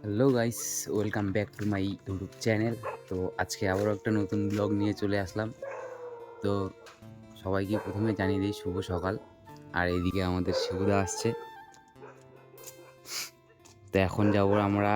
Hello guys, welcome back to my YouTube channel. তো আজকে আবারও একটা নতুন ব্লগ নিয়ে চলে আসলাম। তো সবাইকে প্রথমে জানিয়ে দিই শুভ সকাল। আর এইদিকে আমাদের শিবুদা আসছে। তো এখন যাবো আমরা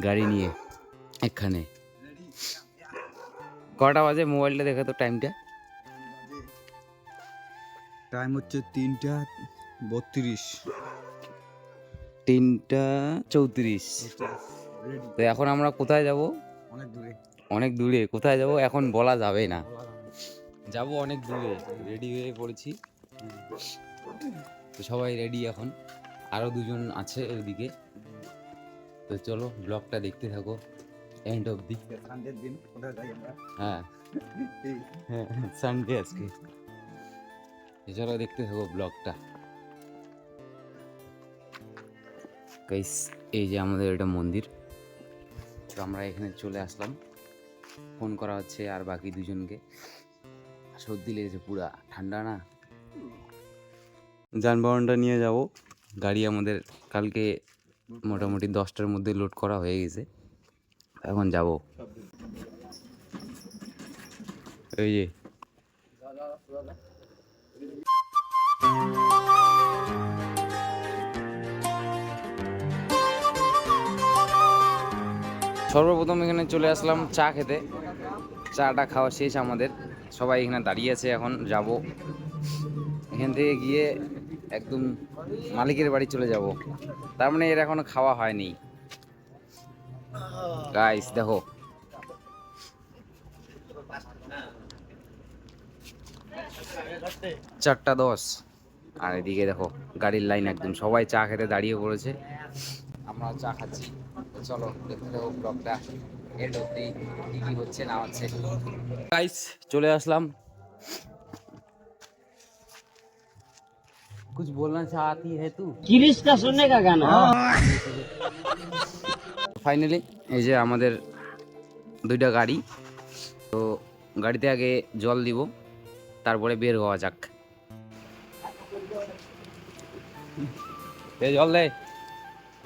গাড়ি নিয়ে এখানে। কটা বাজে মোবাইলটা দেখে তো টাইমটা? টাইম হচ্ছে 3:32। 3:34। তো এখন আমরা কোথায় যাব? অনেক দূরে। অনেক দূরে। কোথায় যাব এখন বলা যাবে না। যাব অনেক দূরে। রেডি হয়ে পড়েছি। তো সবাই রেডি এখন। আরও দুজন আছে ওইদিকে। তো চলো ব্লগটা দেখতে থাকো এন্ড অবধি। সানডের দিন কোথায় যাই আমরা? হ্যাঁ হ্যাঁ, সানডে আজকে। চলো দেখতে থাকো ব্লগটা। গাইস, এই যে আমাদের এটা মন্দির। তো আমরা এখানে চলে আসলাম। ফোন করা হচ্ছে আর বাকি দুজনকে। সর্দি লেগেছে, পুরা ঠান্ডা না। যানবাহনটা নিয়ে যাব। গাড়ি আমাদের কালকে মোটামুটি 10টার মধ্যে লোড করা হয়ে গেছে। এখন যাব। এই যে সর্বপ্রথম এখানে চলে আসলাম চা খেতে। চাটা খাওয়া শেষ আমাদের। সবাই এখানে দাঁড়িয়ে আছে, এখন যাব। এখান থেকে গিয়ে একদম মালিকের বাড়ি চলে যাব। তার মানে এর এখনো খাওয়া হয়নি। গাইস দেখো, 4:10। আর এদিকে দেখো গাড়ির লাইন, একদম সবাই চা খেতে দাঁড়িয়ে পড়েছে। আমরাও চা খাচ্ছি। তো চলো দেখতে থাকো ব্লগটা এন্ড অবধি, কি কি হচ্ছে না হচ্ছে। গাইস চলে আসলাম। कुछ बोलना चाहती है तू? गिरीश का सुनने का गाना। ফাইনালি এই যে আমাদের দুইটা গাড়ি। তো গাড়িতে আগে জল দিব, তারপরে বের হওয়া যাক। এই জল দে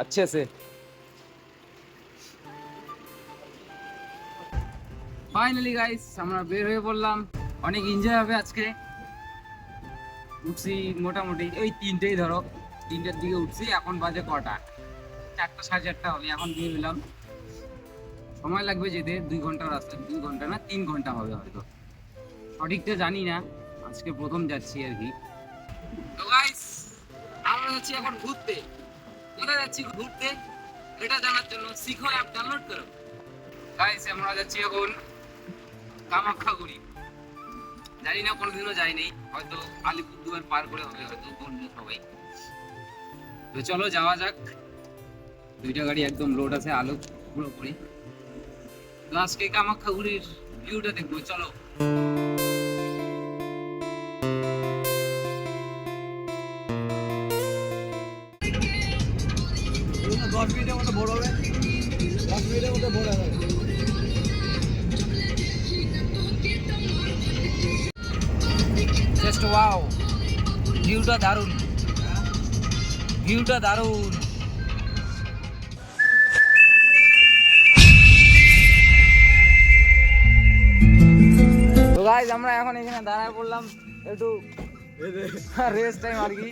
अच्छे से। ফাইনালি গাইস আমরা বের হয়ে পড়লাম। অনেক এনজয় হবে আজকে। উঠছি মোটামুটি ওই 3টেই ধরো, 3টের দিকে উঠছি। এখন বাজে কটা? 4টা 4:30 হবে। এখন বের হলাম। সময় লাগবে যেতে 2 ঘন্টা রাস্তা। 2 ঘন্টা না 3 ঘন্টা হবে হয়তো, সঠিকটা জানি না। আজকে প্রথম যাচ্ছি আর কি। তো গাইস আমরা যাচ্ছি এখন ঘুরতে। কোথায় যাচ্ছি ঘুরতে এটা জানার জন্য শিখো অ্যাপ ডাউনলোড করো। গাইস আমরা যাচ্ছি এখন কামাখ্যাগুড়ি। জানি না, কোনোদিনও যাইনি। হয়তো আলিপুরদুয়ার পার করে হবে, হয়তো বলবো সবাই। তো চলো যাওয়া যাক। দুইটা গাড়ি একদম লোড আছে, আলো পুরোপুরি। তো আজকে কামাখ্যাগুড়ির ভিউটা দেখবো, চলো। 10 মিনিটের মতো ভোর হবে। 10 মিনিটের মধ্যে ভোর হবে। জাস্ট ওয়াও, ভিউটা দারুণ, ভিউটা দারুণ। তো গাইস আমরা এখন এখানে দাঁড়ায় পড়লাম একটু রেস্ট টাইম আর কি।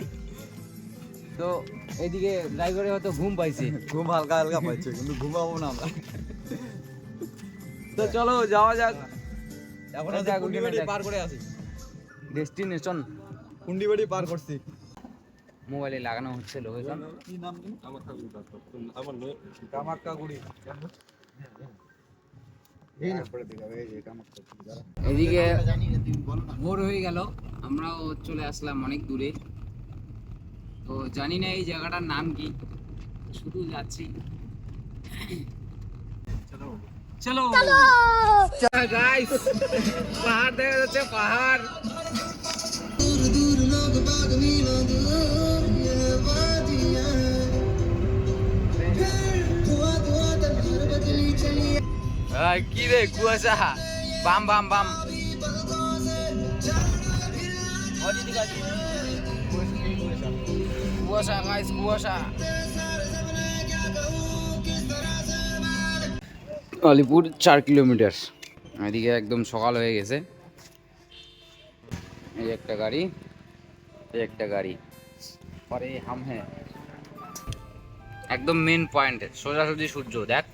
তো এইদিকে ড্রাইভারে হয়তো ঘুম পাইছে। ঘুম হালকা হালকা পাইছে, কিন্তু ঘুমাবো না আমরা। তো চলো যাওয়া যাক। এখন আমরা কুন্ডিবাড়ি পার করে আসি। ডেস্টিনেশন কুন্ডিবাড়ি পার করছি। মোবাইলে লাগানো হচ্ছে লোকেশন। কি নাম কি? কামাখ্যাগুড়ি। এদিকে ভোর হয়ে গেল, আমরাও চলে আসলাম অনেক দূরে। তো জানি না এই জায়গাটার নাম কি, শুধু যাচ্ছি। চলো গাইস, পাহাড় দেখা যাচ্ছে, পাহাড়। কি রে কুয়াশা, বাম বাম বাম। কুয়াশা গাইস, কুয়াশা। আলিপুর 4 কিলোমিটার। এদিকে একদম সকাল হয়ে গেছে। এই একটা গাড়ি, এই একটা গাড়ি, পরে হাম হ্যাঁ একদম মেন পয়েন্টে সোজাসুজি সূর্য দেখ।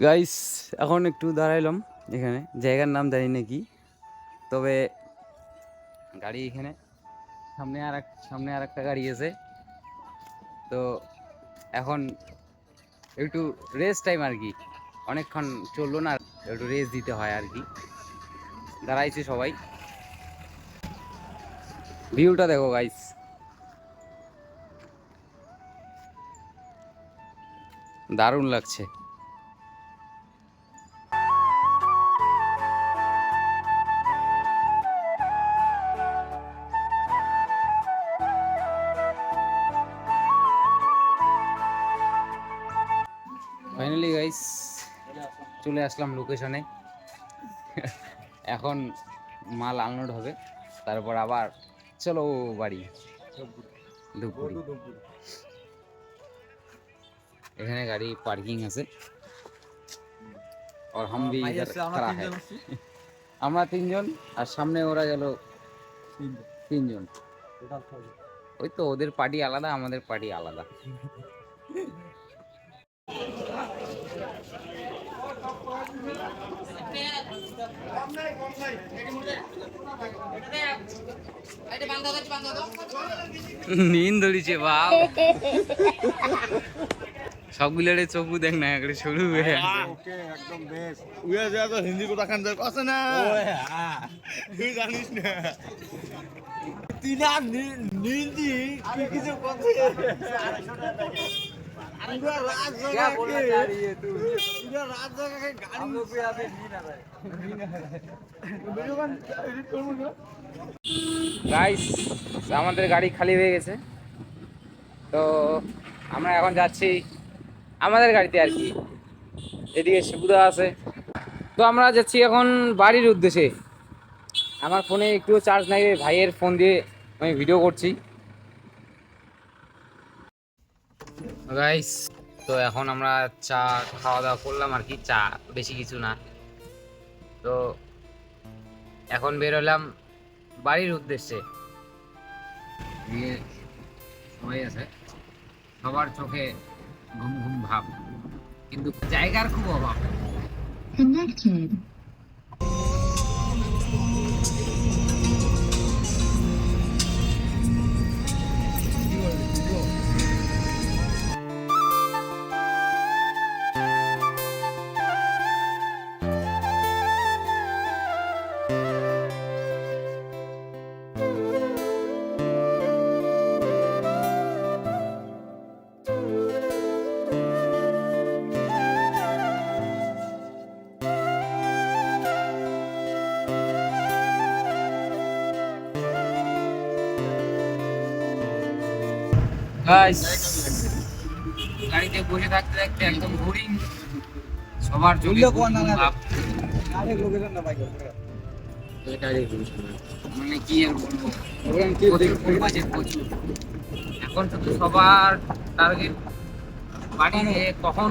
গাইস এখন একটু দাঁড়াইলাম এখানে, জায়গার নাম জানি না কি, তবে গাড়ি এখানে সামনে আর একটা গাড়ি আছে। তো এখন একটু রেস্ট টাইম আর কি, অনেকক্ষণ চললো না, একটু রেস্ট দিতে হয় আর কি। দাঁড়াইছি সবাই, ভিউটা দেখো গাইস, দারুণ লাগছে। ফাইনালি গাইস চলে আসলাম লোকেশনে। এখন মাল আনলোড হবে, তারপর আবার চলো বাড়ি ধূপগুড়ি। এখানে গাড়ি পার্কিং আছে আর হাম ভি ইধর খড়া হ্যায়। আমরা 3 জন আর সামনে ওরা গেল 3 জন। ওই তো ওদের পার্টি আলাদা, আমাদের পার্টি আলাদা। নীন ধরিছে বাপ, সবগুলোরে চোখু দেখ না একটু শুরু হয়ে ওকে একদম বেস্ট। উয়া যা তো হিন্দি কথা খান দরকার আছে না। ওই হ্যাঁ তুই জানিস না তুই না হিন্দি কি কিছু কথা पूरा रात जगह क्या बोलना चाह रही है तू? पूरा रात जगह के गाड़ी हमको भी आते नींद आ रहा है। वीडियो बन एडिट करूंगा। গাইস আমাদের গাড়ি খালি হয়ে গেছে, তো আমরা এখন যাচ্ছি আমাদের গাড়িতে আর কি। এদিকে শিবুদা আছে, তো আমরা যাচ্ছি এখন বাড়ির উদ্দেশ্যে। আমার ফোনে একটুও চার্জ নাই, ভাইয়ের ফোন দিয়ে আমি ভিডিও করছি গাইস। তো এখন আমরা চা খাওয়া দাওয়া করলাম আর কি, চা বেশি কিছু না। তো এখন বেরোলাম বাড়ির উদ্দেশ্যে। সবাই আছে, সবার চোখে ঘুম ঘুম ভাব, কিন্তু জায়গার খুব অভাব। Connected. গাইস গাড়িতে বসে থাকতে থাকতে একদম বোরিং, সবার চোখে ঘুম ঘুম ভাব। আরেক লোকেশন না ভাই মানে কি আর বলবো, প্রচুর বাজেট প্রচুর। এখন তো সবার টার্গেট বাড়িতে কখন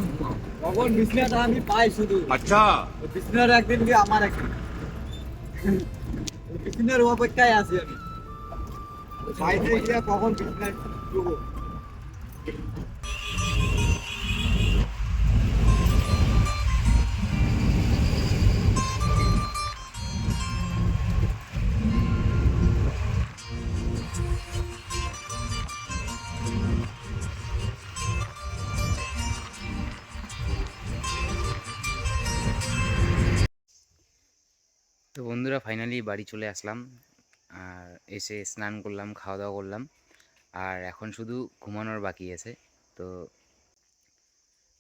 কখন বিছনাটা আমি পাই শুধু। আচ্ছা বিছনার একদিন কি আমার একদিন বিছনার অপেক্ষায় আছি আমি। বাইরে গিয়ে কখন বিছনায় ঢুকবো। তো বন্ধুরা ফাইনালি বাড়ি চলে আসলাম। আর এসে স্নান করলাম, খাওয়া দাওয়া করলাম, আর এখন শুধু ঘুমানোর বাকি আছে। তো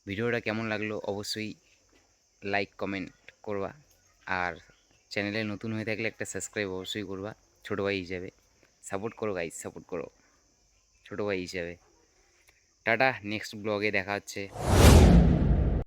ভিডিওটা কেমন লাগলো অবশ্যই লাইক কমেন্ট করবা, আর চ্যানেলে নতুন হয়ে থাকলে একটা সাবস্ক্রাইব অবশ্যই করবা ছোটো ভাই হিসাবে। সাপোর্ট করো গাইজ, সাপোর্ট করো ছোটো ভাই হিসাবে। টাটা, নেক্সট ব্লগে দেখা হচ্ছে।